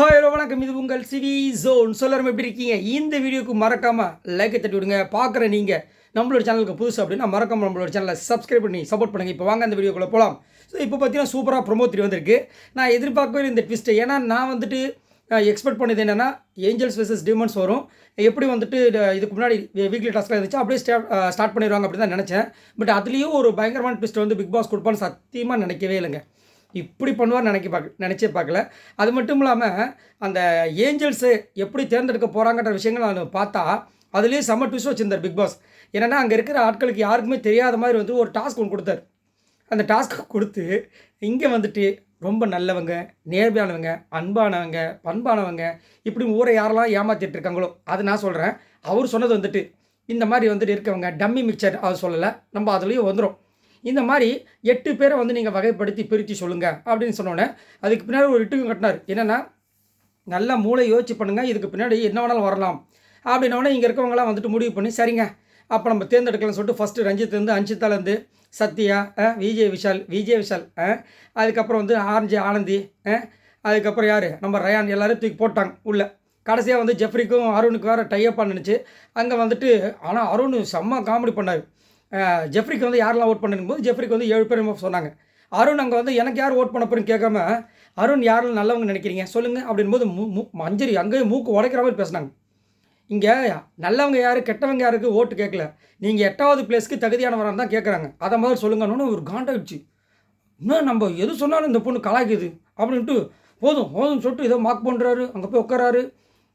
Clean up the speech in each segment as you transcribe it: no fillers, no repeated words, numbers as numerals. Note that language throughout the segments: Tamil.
ஹாய் வணக்கம், இது உங்கள் சிவி ஜோன். சொல்லரும் எப்படி இருக்கீங்க? இந்த வீடியோக்கு மறக்காமல் லைக்கை தட்டி விடுங்க. பார்க்குற நீங்கள் நம்மளோட சேனலுக்கு புதுசு அப்படின்னா மறக்காமல் நம்மளோட சேனலை சப்ஸ்கிரைப் பண்ணி சப்போர்ட் பண்ணுங்கள். இப்போ வாங்க அந்த வீடியோக்குள்ளே போகலாம். ஸோ இப்போ பார்த்தீங்கன்னா சூப்பராக ப்ரொமோ 3 வந்திருக்கு. நான் எதிர்பார்க்கவே இந்த ட்விஸ்ட்டு. ஏன்னா நான் வந்துட்டு எக்ஸ்பெக்ட் பண்ணது என்னென்னா ஏஞ்சல்ஸ் வெர்சஸ் டீமன்ஸ் வரும். எப்படி வந்துட்டு இதுக்கு முன்னாடி வீக்லி டாஸ்க்காக இருந்துச்சு அப்படியே ஸ்டார்ட் பண்ணிடுவாங்க அப்படின்னு தான் நினச்சேன். பட் அதுலேயும் ஒரு பயங்கரமான ட்விஸ்ட் வந்து பிக் பாஸ் கொடுப்பான்னு சத்தியமாக நினைக்கவே இல்லைங்க. இப்படி பண்ணுவார் நினச்சே பார்க்கல. அது மட்டும் இல்லாமல் அந்த ஏஞ்சல்ஸு எப்படி தேர்ந்தெடுக்க போகிறாங்கன்ற விஷயங்கள் நான் பார்த்தா அதுலேயே செம்ம ட்விஸ்ட் வச்சுருந்தார் பிக் பாஸ். என்னென்னா அங்கே இருக்கிற ஆட்களுக்கு யாருக்குமே தெரியாத மாதிரி வந்து ஒரு டாஸ்க் ஒன்று கொடுத்தார். அந்த டாஸ்க்கு கொடுத்து இங்கே வந்துட்டு ரொம்ப நல்லவங்க, நேர்மையானவங்க, அன்பானவங்க, பண்பானவங்க, இப்படி ஊரை யாரெல்லாம் ஏமாற்றிட்டு இருக்காங்களோ அது நான் சொல்கிறேன். அவர் சொன்னது வந்துட்டு இந்த மாதிரி வந்துட்டு இருக்கவங்க டம்மி மிக்சர் அவர் சொல்லலை, நம்ம அதுலேயும் வந்துடும். இந்த மாதிரி 8 பேரை வந்து நீங்கள் வகைப்படுத்தி பிரித்து சொல்லுங்கள் அப்படின்னு சொன்னோன்னே அதுக்கு பின்னாடி ஒரு இட்டுக்கும் கட்டினார். என்னென்னா நல்லா மூளை யோசிச்சு பண்ணுங்கள், இதுக்கு பின்னாடி என்ன வேணாலும் வரலாம் அப்படின்னோடனே இங்கே இருக்கவங்களாம் வந்துட்டு முடிவு பண்ணி சரிங்க அப்போ நம்ம தேர்ந்தெடுக்கலாம்னு சொல்லிட்டு ஃபஸ்ட்டு ரஞ்சித்லேருந்து அஞ்சித்தாலேருந்து சத்யா, விஜய் விஷால், அதுக்கப்புறம் வந்து ஆர்ஜே ஆனந்தி, அதுக்கப்புறம் யார் நம்ம ரயான் எல்லாரும் தூக்கி போட்டாங்க உள்ளே. கடைசியாக வந்து ஜெஃப்ரிக்கும் அருணுக்கு வேறு டைப்பாக நினச்சி அங்கே வந்துட்டு ஆனால் அருண் செம்ம காமெடி பண்ணார். ஜெஃப்ரிக்கு வந்து யாரெல்லாம் ஓட் பண்ணும்போது ஜெஃப்ரிக்கு வந்து 7 பேர் சொன்னாங்க. அருண் அங்கே வந்து எனக்கு யார் ஓட் பண்ண போகிறேன்னு கேட்காம அருண் யாரெல்லாம் நல்லவங்க நினைக்கிறீங்க சொல்லுங்கள் அப்படின்போது மஞ்சரி அங்கேயே மூக்கு உடைக்கிற மாதிரி பேசினாங்க. இங்கே நல்லவங்க யார் கெட்டவங்க யாருக்கு ஓட்டு கேட்கல, நீங்கள் 8வது பிளேஸ்க்கு தகுதியானவராக தான் கேட்குறாங்க, அதை மாதிரி சொல்லுங்கன்னு ஒரு காண்டாயிடுச்சு. இன்னும் நம்ம எது சொன்னாலும் இந்த பொண்ணு கலாய்க்குது அப்படின்ட்டு போதும் சொல்லிட்டு ஏதோ மார்க் பண்ணுறாரு. அங்கே போய் உட்காராரு.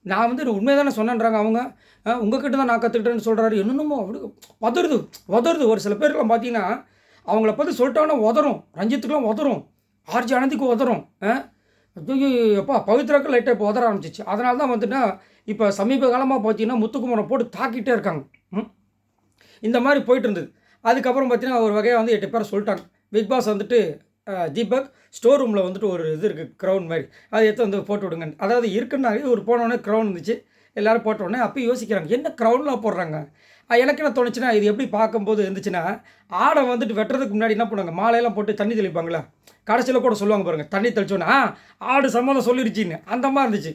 நான் வந்து உண்மையை தானே சொன்னேன்றாங்க அவங்க, உங்ககிட்ட தான் நான் கற்றுக்கிட்டேன்னு சொல்கிறாரு. என்னென்னமோ அப்படி உதருது. ஒரு சில பேர்லாம் பார்த்தீங்கன்னா அவங்கள பற்றி சொல்லிட்டாங்கன்னா உதரும். ரஞ்சித்துக்கெலாம் உதரும், ஆர்ஜி ஆனந்திக்கு உதரும். ஐயோ எப்பா பவித்ராக்கு லைட்டாக இப்போ உதற ஆரம்பிச்சிச்சு. அதனால தான் வந்துட்டுனா இப்போ சமீப காலமாக பார்த்தீங்கன்னா முத்துக்குமரை போட்டு தாக்கிட்டே இருக்காங்க. இந்த மாதிரி போயிட்டு இருந்தது. அதுக்கப்புறம் பார்த்தீங்கன்னா ஒரு வகையாக வந்து 8 பேரை சொல்லிட்டாங்க. பிக் பாஸ் வந்துட்டு தீபக் ஸ்டோர் ரூமில் வந்துட்டு ஒரு இது இருக்குது க்ரௌன் மாதிரி, அதை எடுத்து வந்து போட்டு விடுங்க. அதாவது இருக்குன்னாலே ஒரு போனோடனே க்ரௌன் இருந்துச்சு, எல்லோரும் போட்டோடனே அப்போ யோசிக்கிறாங்க என்ன க்ரௌன்லாம் போடுறாங்க. எனக்கு என்ன தோணுச்சுன்னா இது எப்படி பார்க்கும்போது இருந்துச்சுன்னா ஆடை வந்துட்டு வெட்டுறதுக்கு முன்னாடி என்ன பண்ணுவாங்க, மாலையெல்லாம் போட்டு தண்ணி தெளிப்பாங்களா, கடைசியில் கூட சொல்லுவாங்க பாருங்கள் தண்ணி தெளிச்சோன்னா ஆடு சம்மந்தம் சொல்லிருச்சின்னு அந்த மாதிரி இருந்துச்சு.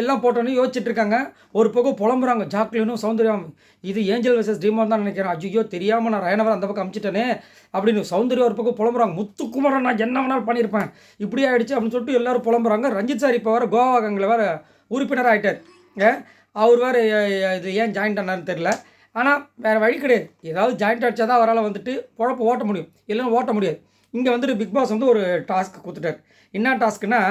எல்லாம் போட்டோன்னே யோசிச்சுட்டு இருக்காங்க. ஒரு பக்கம் புலம்புறாங்க ஜாக்லினும் சௌந்தர்யாவும், இது ஏஞ்சல் வெர்சஸ் டீமான் தான் நினைக்கிறேன், ஐயோ தெரியாமல் நான் ரயனவர் அந்த பக்கம் அமிச்சிட்டேனே அப்படின்னு சௌந்தர்யா ஒரு பக்கம் புலம்புறாங்க. முத்துக்குமரன் நான் என்ன வேணாலும் பண்ணியிருப்பேன், இப்படி ஆகிடுச்சு அப்படின்னு சொல்லிட்டு எல்லோரும் புலம்புறாங்க. ரஞ்சித் சார் இப்போ வேறு கோவா கங்கில் வேறு உறுப்பினராக ஆகிட்டார். அவர் வேறு இது ஏன் ஜாயின்ட் ஆனார்னு தெரில. ஆனால் வேறு வழி கிடையாது, ஏதாவது ஜாயிண்ட் அடித்தா தான் அவரால் வந்துட்டு பொழப்பு ஓட்ட முடியும், இல்லைன்னா ஓட்ட முடியாது. இங்கே வந்துட்டு பிக் பாஸ் வந்து ஒரு டாஸ்க் கொடுத்துட்டார். என்ன டாஸ்க்குன்னா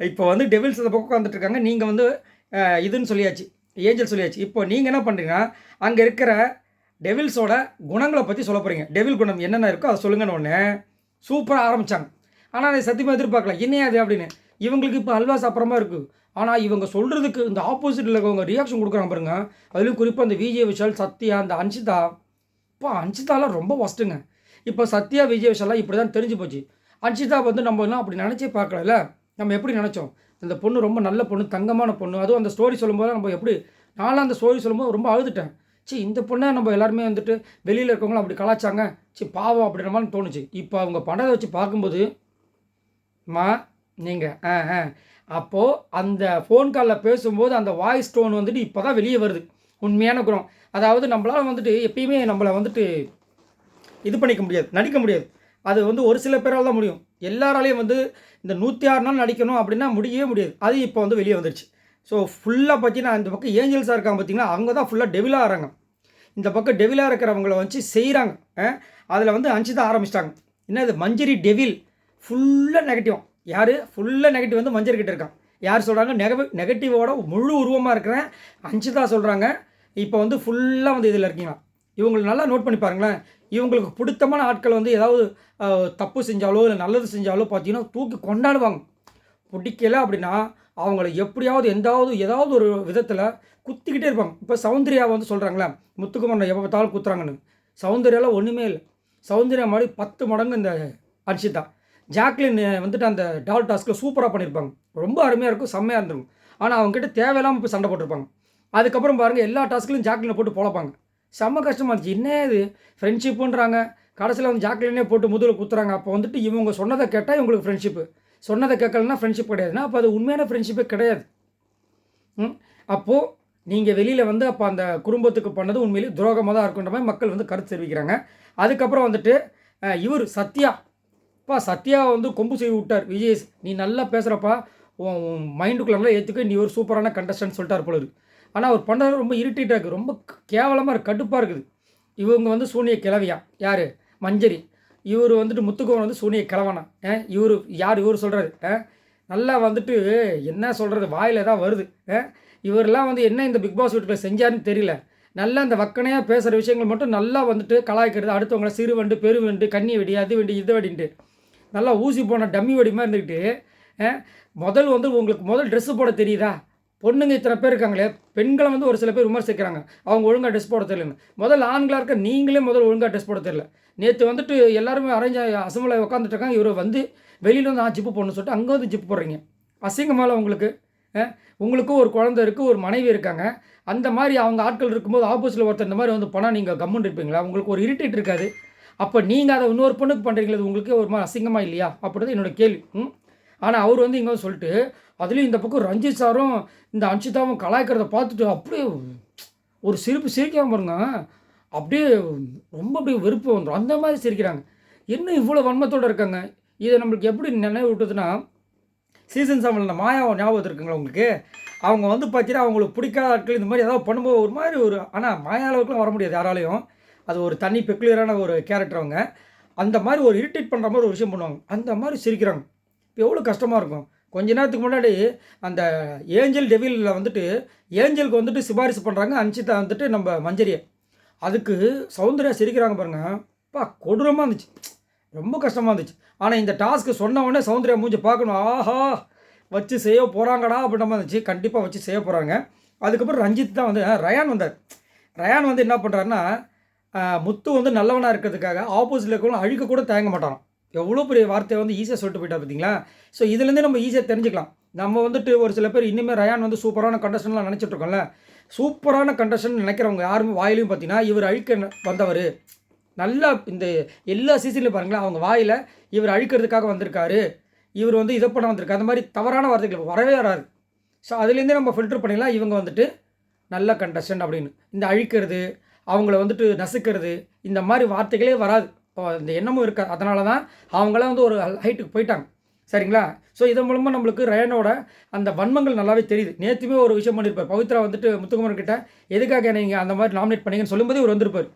இப்போ வந்து டெவில்ஸ் அந்த பக்கம் வந்துட்டுருக்காங்க, நீங்கள் வந்து இதுன்னு சொல்லியாச்சு, ஏஞ்சல் சொல்லியாச்சு. இப்போ நீங்கள் என்ன பண்ணுறீங்கன்னா அங்கே இருக்கிற டெவில்ஸோட குணங்களை பற்றி சொல்ல போகிறீங்க. டெவில் குணம் என்னென்ன இருக்கோ அதை சொல்லுங்கன்னு ஒன்று சூப்பராக ஆரம்பித்தாங்க. ஆனால் அதை சத்தியமாக எதிர்பார்க்கல என்னையா அது அப்படின்னு. இவங்களுக்கு இப்போ அல்வா சாப்பிட்ற இருக்குது. ஆனால் இவங்க சொல்கிறதுக்கு இந்த ஆப்போசிட்டில் இருக்கவங்க ரியாக்ஷன் கொடுக்குறாங்க பாருங்க. அதுலேயும் குறிப்பாக அந்த விஜய் விஷால், சத்யா, அந்த அன்ஷிதா, இப்போ அன்ஷிதாலாம் ரொம்ப ஒஸ்ட்டுங்க. இப்போ சத்யா விஜய் விஷாலாம் இப்படி தான் தெரிஞ்சு போச்சு. அன்ஷிதா வந்து நம்ம எல்லாம் அப்படி நினச்சே பார்க்கல. நம்ம எப்படி நினச்சோம், இந்த பொண்ணு ரொம்ப நல்ல பொண்ணு, தங்கமான பொண்ணு. அதுவும் அந்த ஸ்டோரி சொல்லும்போது நம்ம எப்படி நானும் அந்த ஸ்டோரி சொல்லும்போது ரொம்ப அழுதுட்டேன். இந்த பொண்ணை நம்ம எல்லாருமே வந்துட்டு வெளியில் இருக்கவங்களும் அப்படி கலாச்சாங்க, பாவம் அப்படின்ற மாதிரி தோணுச்சு. இப்போ அவங்க பணத்தை வச்சு பார்க்கும்போது நீங்கள் அப்போது அந்த ஃபோன் காலில் பேசும்போது அந்த வாய்ஸ் டோன் வந்துட்டு இப்போ தான் வெளியே வருது உண்மையான குணம். அதாவது நம்மளால் வந்துட்டு எப்பயுமே நம்மளை வந்துட்டு இது பண்ணிக்க முடியாது, நடிக்க முடியாது. அது வந்து ஒரு சில பேரால் தான் முடியும். எல்லாராலையும் வந்து இந்த 106 நாள் நடிக்கணும் அப்படின்னா முடியவே முடியாது. அது இப்போ வந்து வெளியே வந்துடுச்சு. ஸோ ஃபுல்லாக பார்த்தீங்கன்னா இந்த பக்கம் ஏஞ்சல்ஸாக இருக்காங்க பார்த்தீங்கன்னா, அவங்க தான் ஃபுல்லாக டெவிலாக ஆகிறாங்க. இந்த பக்கம் டெவிலாக இருக்கிறவங்கள வச்சு செய்கிறாங்க. அதில் வந்து அன்ஷிதா ஆரம்பிச்சிட்டாங்க. என்னது மஞ்சரி டெவில் ஃபுல்லாக நெகட்டிவ். யார் ஃபுல்லாக நெகட்டிவ் வந்து மஞ்சள் கிட்ட இருக்கான். யார் சொல்கிறாங்க நெகட்டிவோட முழு உருவமாக இருக்கிறேன் அன்ஷிதா சொல்கிறாங்க. இப்போ வந்து ஃபுல்லாக வந்து இதில் இருக்கீங்களா. இவங்களை நல்லா நோட் பண்ணி பாருங்களேன். இவங்களுக்கு பிடித்தமான ஆட்கள் வந்து ஏதாவது தப்பு செஞ்சாலோ இல்லை நல்லது செஞ்சாலோ பார்த்தீங்கன்னா தூக்கி கொண்டாடுவாங்க. பிடிக்கல அப்படின்னா அவங்கள எப்படியாவது ஏதாவது ஒரு விதத்தில் குத்திக்கிட்டே இருப்பாங்க. இப்போ சௌந்தர்யா வந்து சொல்கிறாங்களே முத்துக்குமரன் எப்போ பார்த்தாலும் குத்துறாங்கன்னு. சௌந்தர்யாவில் ஒன்றுமே இல்லை. சௌந்தர்யா மாதிரி 10 மடங்கு இந்த அன்ஷிதா. ஜாக்லின் வந்துட்டு அந்த டால் டாஸ்கில் சூப்பராக பண்ணியிருப்பாங்க, ரொம்ப அருமையாக இருக்கும், செம்மையாக இருந்திருக்கும். ஆனால் அவங்ககிட்ட தேவையில்லாமல் இப்போ சண்டை போட்டிருப்பாங்க. அதுக்கப்புறம் பாருங்கள் எல்லா டாஸ்க்லையும் ஜாக்லினை போட்டு பொழப்பாங்க. செம்ம கஷ்டமாக இருந்துச்சு. என்ன இது ஃப்ரெண்ட்ஷிப்புன்றாங்க, கடைசியில் வந்து ஜாக்லினே போட்டு முதுகில் குத்துறாங்க. அப்போ வந்துட்டு இவங்க சொன்னதை கேட்டால் இவங்களுக்கு ஃப்ரெண்ட்ஷிப்பு. சொன்னதை கேட்கலன்னா ஃப்ரெண்ட்ஷிப் கிடையாதுன்னா அப்போ அது உண்மையான ஃப்ரெண்ட்ஷிப்பே கிடையாது. அப்போது நீங்கள் வெளியில் வந்து அப்போ அந்த குடும்பத்துக்கு பண்ணது உண்மையிலேயே துரோகமாக தான் இருக்குன்ற மாதிரி மக்கள் வந்து கருத்து தெரிவிக்கிறாங்க. அதுக்கப்புறம் வந்துட்டு இவர் சத்யா வந்து கொம்பு செய்து விட்டார் விஜய். நீ நல்லா பேசுகிறப்பா, உன் மைண்டுக்குள்ளே ஏற்றுக்க, நீ ஒரு சூப்பரான கண்டஸ்டன்ட் சொல்லிட்டார் போல இருக்குது. ஆனால் அவர் பண்ணுறது ரொம்ப இரிட்டேட்டாக இருக்குது, ரொம்ப கேவலமாக இருக்குது, கடுப்பாக இருக்குது. இவங்க வந்து சூனிய கிழவியா யார்? மஞ்சரி. இவர் வந்துட்டு முத்துக்குமரன் வந்து சூனிய கிழவனா? இவர் யார்? இவர் சொல்கிறாரு நல்லா வந்துட்டு என்ன சொல்கிறது, வாயில் தான் வருது. இவரெல்லாம் வந்து என்ன இந்த பிக் பாஸ் வீட்டுக்குள்ள செஞ்சாருன்னு தெரியல. நல்லா இந்த வக்கனையாக பேசுகிற விஷயங்கள் மட்டும் நல்லா வந்துட்டு கலாய்க்கிறது, அடுத்தவங்களை சிறு வண்டு பெரு வண்டு கண்ணி வெடி அது வெடி இது வெடின்ட்டு நல்லா ஊசி போன டம்மி வெடி மாதிரி இருந்துக்கிட்டு முதல் வந்து உங்களுக்கு முதல் ட்ரெஸ்ஸு போட தெரியுதா? பொண்ணுங்க இத்தனை பேர் இருக்காங்களே, பெண்களை வந்து ஒரு சில பேர் விமர்சிக்கிறாங்க, அவங்க ஒழுங்காக ட்ரெஸ் போட தெரியலன்னு. முதல் ஆண்களாக இருக்க நீங்களே முதல் ஒழுங்காக ட்ரெஸ் போட தெரியல. நேற்று வந்துட்டு எல்லாருமே அரேஞ்ச் அசம்பிளில் உட்காந்துட்டு இருக்காங்க, இவர் வந்து வெளியில் வந்து ஜிப்பு போடணும்னு சொல்லிட்டு அங்கே வந்து ஜிப்பு போடுறீங்க. அசிங்கமால உங்களுக்கு. உங்களுக்கும் ஒரு குழந்தை இருக்குது, ஒரு மனைவி இருக்காங்க. அந்த மாதிரி அவங்க ஆட்கள் இருக்கும்போது ஆப்போசிட்டில் ஒருத்தர் இந்த மாதிரி வந்து போனால் நீங்கள் கம்முன்னு இருப்பீங்களா? உங்களுக்கு ஒரு இரிட்டேட் இருக்காது? அப்போ நீங்கள் அதை இன்னொரு பொண்ணுக்கு பண்ணுறீங்களா? உங்களுக்கு ஒரு மாதிரி அசிங்கமாக இல்லையா? அப்படிதான் என்னோடய கேள்வி. ஆனால் அவர் வந்து இங்கே சொல்லிட்டு அதுலேயும் இந்த பக்கம் ரஞ்சித் சாரும் இந்த அன்ஷிதாவும் கலாய்க்கிறத பார்த்துட்டு அப்படியே ஒரு சிரிக்காமல் பாருங்க, அப்படியே ரொம்ப அப்படியே வெறுப்பு வந்துடும். அந்த மாதிரி சிரிக்கிறாங்க. என்ன இவ்வளோ வன்மத்தோடு இருக்காங்க? இதை நம்மளுக்கு எப்படி நினைவு விட்டுதுன்னா, சீசன் 7 மாயாவை ஞாபகம் இருக்குங்களா உங்களுக்கு? அவங்க வந்து பார்த்தீங்கன்னா அவங்களுக்கு பிடிக்காத ஆட்கள் இந்த மாதிரி ஏதாவது பண்ணும்போது ஒரு மாதிரி ஆனால் மாயா அளவுக்குலாம் வர முடியாது யாராலையும். அது ஒரு தனி பெக்குலரான ஒரு கேரக்டர் அவங்க. அந்த மாதிரி ஒரு இரிட்டேட் பண்ணுற மாதிரி ஒரு விஷயம் பண்ணுவாங்க. அந்த மாதிரி சிரிக்கிறாங்க. இப்போ எவ்வளோ கஷ்டமாக இருக்கும். கொஞ்ச நேரத்துக்கு முன்னாடி அந்த ஏஞ்சல் டெவிலில் வந்துட்டு ஏஞ்சலுக்கு வந்துட்டு சிபாரிசு பண்ணுறாங்க அன்ஷிதா வந்துட்டு நம்ம மஞ்சரியை. அதுக்கு சௌந்தர்யா சிரிக்கிறாங்க பாருங்கள். கொடூரமாக இருந்துச்சு, ரொம்ப கஷ்டமாக இருந்துச்சு. ஆனால் இந்த டாஸ்க்கு சொன்ன உடனே சௌந்தர்யா மூஞ்சி பார்க்கணும், ஆஹா வச்சு செய்ய போகிறாங்கடா அப்படின்ற மாதிரி இருந்துச்சு. கண்டிப்பாக வச்சு செய்ய போகிறாங்க. அதுக்கப்புறம் ரஞ்சித் தான் வந்து ரயான் வந்தார். ரயான் வந்து என்ன பண்ணுறாருன்னா, முத்து வந்து நல்லவனாக இருக்கிறதுக்காக ஆப்போசிட்டில் இருக்கவங்களும் அழிக்க கூட தயங்க மாட்டாராம். எவ்வளோ பெரிய வார்த்தையை வந்து ஈஸியாக சொல்லிட்டு போயிட்டா பார்த்தீங்களா? ஸோ இதுலேருந்தே நம்ம ஈஸியாக தெரிஞ்சுக்கலாம். நம்ம வந்துட்டு ஒரு சில பேர் இனிமேல் ரயான் வந்து சூப்பரான கண்டஸ்டன்ட்லாம் நினச்சிட்ருக்கோம்ல, சூப்பரான கண்டஸ்டன்ட் நினைக்கிறவங்க யாருமே வாயிலையும் பார்த்தீங்கன்னா இவர் அழிக்க வந்தவர். நல்லா இந்த எல்லா சீசன்லையும் பாருங்களேன், அவங்க வாயில் இவர் அழிக்கிறதுக்காக வந்திருக்காரு, இவர் வந்து இதை பண்ண வந்திருக்காரு, அந்த மாதிரி தவறான வார்த்தைகள் வரவே வராது. ஸோ அதுலேருந்தே நம்ம ஃபில்டர் பண்ணிடலாம் இவங்க வந்துட்டு நல்ல கண்டஸ்டன்ட் அப்படின்னு. இந்த அழிக்கிறது, அவங்கள வந்துட்டு நசுக்கிறது, இந்த மாதிரி வார்த்தைகளே வராது, இந்த எண்ணமும் இருக்காது. அதனால தான் அவங்களாம் வந்து ஒரு ஹைட்டுக்கு போயிட்டாங்க. சரிங்களா? ஸோ இதன் மூலமாக நம்மளுக்கு ரயானோட அந்த வன்மங்கள் நல்லாவே தெரியுது. நேற்றுமே ஒரு விஷயம் பண்ணியிருப்பார். பவித்ரா வந்துட்டு முத்துக்குமரன் கிட்ட எதுக்காக நீங்கள் அந்த மாதிரி நாமினேட் பண்ணீங்கன்னு சொல்லும்போது இவர் வந்திருப்பார்.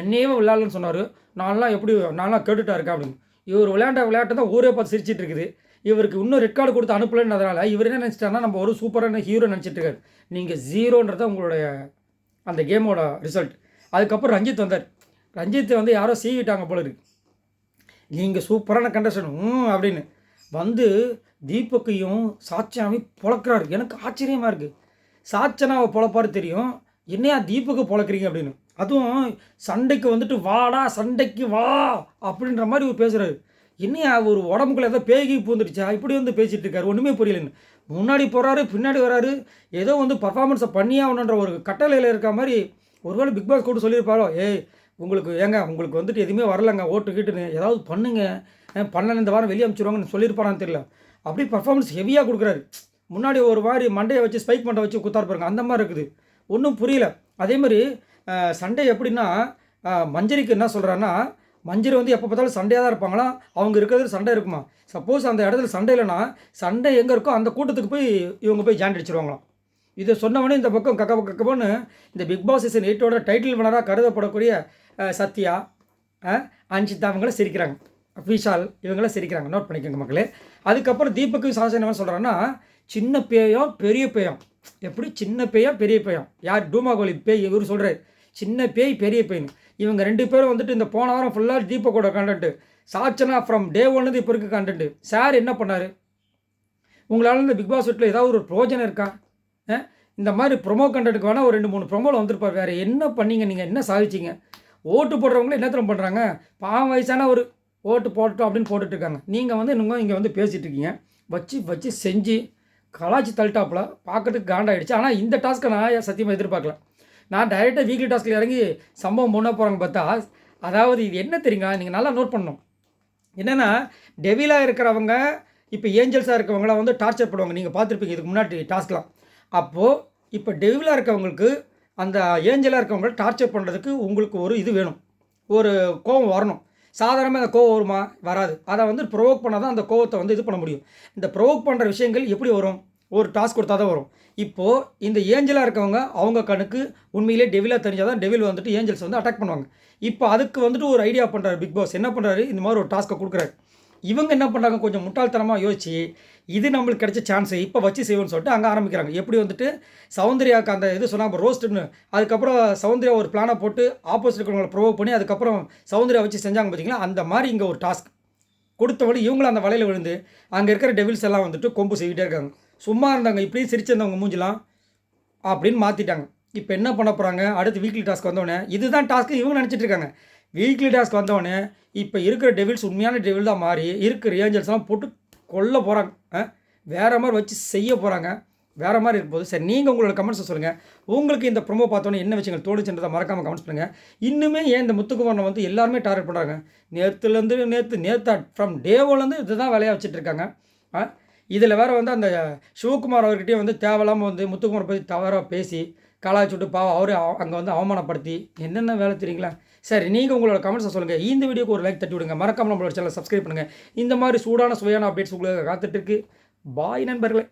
என்னையே விளையாடலன்னு சொன்னார், நான்லாம் கேட்டுட்டா இருக்கேன் அப்படின்னு. இவர் விளையாட்டை தான் ஊரே பார்த்து சிரிச்சிட்டு இருக்குது. இவருக்கு இன்னும் ரெட் கார்டு கொடுத்து அனுப்பலன்றதுனால இவர் என்ன நினச்சிட்டாருன்னா நம்ம ஒரு சூப்பரான ஹீரோ நினச்சிட்டு இருக்காரு. நீங்கள் ஜீரோன்றது உங்களுடைய அந்த கேமோட ரிசல்ட். அதுக்கப்புறம் ரஞ்சித் வந்தார். ரஞ்சித் வந்து யாரோ சீவிட்டாங்க போல இருக்கு, நீங்கள் சூப்பரான கண்டஸ்டன் அப்படின்னு வந்து தீபக்கையும் சாட்சனாவையும் பொழக்கிறாரு. எனக்கு ஆச்சரியமாக இருக்குது. சாட்சனாவை பொழப்பாரு தெரியும், என்னையா தீபக்கு பொழக்கிறீங்க அப்படின்னு. அதுவும் சண்டைக்கு வந்துட்டு வாடா சண்டைக்கு வா அப்படின்ற மாதிரி ஒரு பேசுகிறாரு. என்னையா ஒரு உடம்புக்குள்ள ஏதோ பேகி பூந்துடுச்சா இப்படி வந்து பேசிகிட்டு இருக்காரு, ஒன்றுமே புரியலன்னு. முன்னாடி போகிறாரு பின்னாடி வராரு, ஏதோ வந்து பர்ஃபார்மன்ஸை பண்ணியாகணுன்ற ஒரு கட்டளையில் இருக்க மாதிரி. ஒருவேளை பிக் பாஸ் கூட சொல்லியிருப்பாரோ, உங்களுக்கு வந்துட்டு எதுவுமே வரலங்க ஓட்டு கீட்டுன்னு, ஏதாவது பண்ணுங்க, பண்ணல இந்த வாரம் வெளியே அனுப்பிச்சிடுவாங்கன்னு சொல்லியிருப்பாரான்னு தெரியல. அப்படியே பர்ஃபார்மன்ஸ் ஹெவியாக கொடுக்குறாரு. முன்னாடி ஒரு மாதிரி மண்டையை வச்சு ஸ்பைக் மண்டை வச்சு குத்தாரு பாருங்க, அந்த மாதிரி இருக்குது. ஒன்றும் புரியல. அதே மாதிரி சண்டே எப்படின்னா, மஞ்சரிக்கு என்ன சொல்கிறான்னா, மஞ்சரி வந்து எப்போ பார்த்தாலும் சண்டையாக தான் இருப்பாங்களாம், அவங்க இருக்கிறது சண்டை இருக்குமா. சப்போஸ் அந்த இடத்துல சண்டை இல்லைன்னா சண்டை எங்கே இருக்கோ அந்த கூட்டத்துக்கு போய் இவங்க போய் ஜாயின் அடிச்சிருவாங்களாம். இதை சொன்னவொடனே இந்த பக்கம் கக்கபன்னு இந்த பிக் பாஸ் சீசன் 8ஓட டைட்டில் வினராக கருதப்படக்கூடிய சத்யா, அன்ஷிதா இவங்கள சிரிக்கிறாங்க, விஷால் இவங்களாம் சிரிக்கிறாங்க. நோட் பண்ணிக்கோங்க மக்களே. அதுக்கப்புறம் தீபக்கு சாசன் என்ன சொல்கிறான்னா, சின்ன பேயம் பெரிய பேயம். எப்படி சின்ன பேயா பெரிய பேயம்? யார்? டூமாகோலி பேய். இவர் சொல்கிறார் சின்ன பேய் பெரிய பேய்னு. இவங்க 2 பேரும் வந்துட்டு இந்த போன வாரம் ஃபுல்லாக தீபக்கோட கண்டென்ட்டு, சாட்சனா ஃப்ரம் டே 1 இப்போ இருக்க கண்டென்ட்டு. சார் என்ன பண்ணார்? உங்களால் இந்த பிக் பாஸ் வீட்டில் ஏதாவது ஒரு பிரோஜனம் இருக்கா? இந்த மாதிரி ப்ரொமோ கண்டென்ட்டுக்கு வேணால் ஒரு 2-3 ப்ரொமோவில் வந்திருப்பார். வேறு என்ன பண்ணீங்க? நீங்கள் என்ன சாதிச்சிங்க? ஓட்டு போடுறவங்களே என்ன தரம் பண்ணுறாங்க? பாவம் வயசான ஒரு ஓட்டு போட்டோம் அப்படின்னு போட்டுட்ருக்காங்க. நீங்கள் வந்து இன்னும் இங்கே வந்து பேசிகிட்டு இருக்கீங்க. வச்சு செஞ்சு கலாச்சி தள்ளிட்டாப்பில் பார்க்கறதுக்கு காண்டாயிடுச்சு. ஆனால் இந்த டாஸ்க்கை நான் சத்தியமாக எதிர்பார்க்கல. நான் டைரெக்டாக வீக்லி டாஸ்கில் இறங்கி சம்பவம் பண்ண போகிறாங்க பார்த்தா, அதாவது இது என்ன தெரியுங்களா, நீங்கள் நல்லா நோட் பண்ணணும். என்னென்னா, டெவிலாக இருக்கிறவங்க இப்போ ஏஞ்சல்ஸாக இருக்கவங்களாம் வந்து டார்ச்சர் பண்ணுவாங்க. நீங்கள் பார்த்துருப்பீங்க இதுக்கு முன்னாடி டாஸ்க்லாம். அப்போது இப்போ டெவிலாக இருக்கவங்களுக்கு அந்த ஏஞ்சலாக இருக்கவங்கள டார்ச்சர் பண்ணுறதுக்கு உங்களுக்கு ஒரு இது வேணும். ஒரு கோவம் வரணும். சாதாரணமாக அந்த கோவம் வருமா? வராது. அதை வந்து ப்ரொவோக் பண்ணால் தான் அந்த கோவத்தை வந்து இது பண்ண முடியும். இந்த ப்ரொவோக் பண்ணுற விஷயங்கள் எப்படி வரும்? ஒரு டாஸ்க் கொடுத்தா தான் வரும். இப்போது இந்த ஏஞ்சலாக இருக்கவங்க அவங்க கணக்கு உண்மையிலே டெவிலாக தெரிஞ்சால் தான் டெவில் வந்துட்டு ஏஞ்சல்ஸ் வந்து அட்டாக் பண்ணுவாங்க. இப்போ அதுக்கு வந்துட்டு ஒரு ஐடியா பண்ணுறாரு பிக் பாஸ். என்ன பண்ணுறாரு? இந்த மாதிரி ஒரு டாஸ்க்கை கொடுக்குறாரு. இவங்க என்ன பண்ணுறாங்க? கொஞ்சம் முட்டாள்தனமாக யோசிச்சு இது நம்மளுக்கு கிடைச்ச சான்ஸு இப்போ வச்சு செய்வோன்னு சொல்லிட்டு அங்கே ஆரம்பிக்கிறாங்க. எப்படி வந்துட்டு சௌந்தர்யாவுக்கு அந்த இது சொன்னாங்க ரோஸ்ட்டுன்னு. அதுக்கப்புறம் சௌந்தர்யா ஒரு பிளானை போட்டு ஆப்போசிட் இருக்கிறவங்களை ப்ரொவோக் பண்ணி அதுக்கப்புறம் சௌந்தர்யா வச்சு செஞ்சாங்க பார்த்தீங்களா? அந்த மாதிரி இங்கே ஒரு டாஸ்க் கொடுத்தவொடனே இவங்களும் அந்த வலையில் விழுந்து அங்கே இருக்கிற டெவில்ஸ் எல்லாம் வந்துட்டு கொம்பு செய்விட்டே இருக்காங்க. சும்மா இருந்தாங்க இப்படியும் சிரிச்சிருந்தவங்க மூஞ்சிலாம் அப்படின்னு மாற்றிட்டாங்க. இப்போ என்ன பண்ண போகிறாங்க? அடுத்து வீக்லி டாஸ்க் வந்தோடனே இதுதான் டாஸ்க்கு இவங்க நினச்சிட்டு இருக்காங்க. வீக்லி டாஸ்க் வந்தோடனே இப்போ இருக்கிற டெவில்ஸ் உண்மையான டெவில் தான் மாறி இருக்கிற ஏஞ்சல்ஸ்லாம் போட்டு கொல்ல போகிறாங்க. வேறு மாதிரி வச்சு செய்ய போகிறாங்க. வேறு மாதிரி இருக்கும் போது சரி நீங்கள் உங்களோட கமெண்ட்ஸை சொல்லுங்கள். உங்களுக்கு இந்த ப்ரோமோ பார்த்தோன்னே என்ன விஷயங்கள் தோணுச்சுன்றதை மறக்காமல் கமெண்ட்ஸ் பண்ணுங்கள். இன்னுமே ஏன் இந்த முத்துக்குமரனை வந்து எல்லாருமே டார்கெட் பண்ணுறாங்க? நேற்று ஃப்ரம் டேவோலேருந்து இதுதான் வேலையாக வச்சுட்டு இருக்காங்க. இதில் வேறு வந்து அந்த சிவகுமார் அவர்கிட்டயே வந்து தேவையில்லாமல் வந்து முத்துக்குமரை பற்றி தவறாக பேசி கலாய்ச்சுட்டு பாவம் அவரே அங்கே வந்து அவமானப்படுத்தி என்னென்ன வேலை தெரியுங்களா? சரி நீங்கள் உங்களோட கமெண்ட்ஸை சொல்லுங்கள். இந்த வீடியோக்கு ஒரு லைக் தட்டி விடுங்க. மறக்காமல் நம்மளோட சேனலை சப்ஸ்கிரைப் பண்ணுங்கள். இந்த மாதிரி சூடான சுவையான அப்டேட்ஸ் உங்களுக்கு காத்துட்டு இருக்கு. பாய் நண்பர்களே.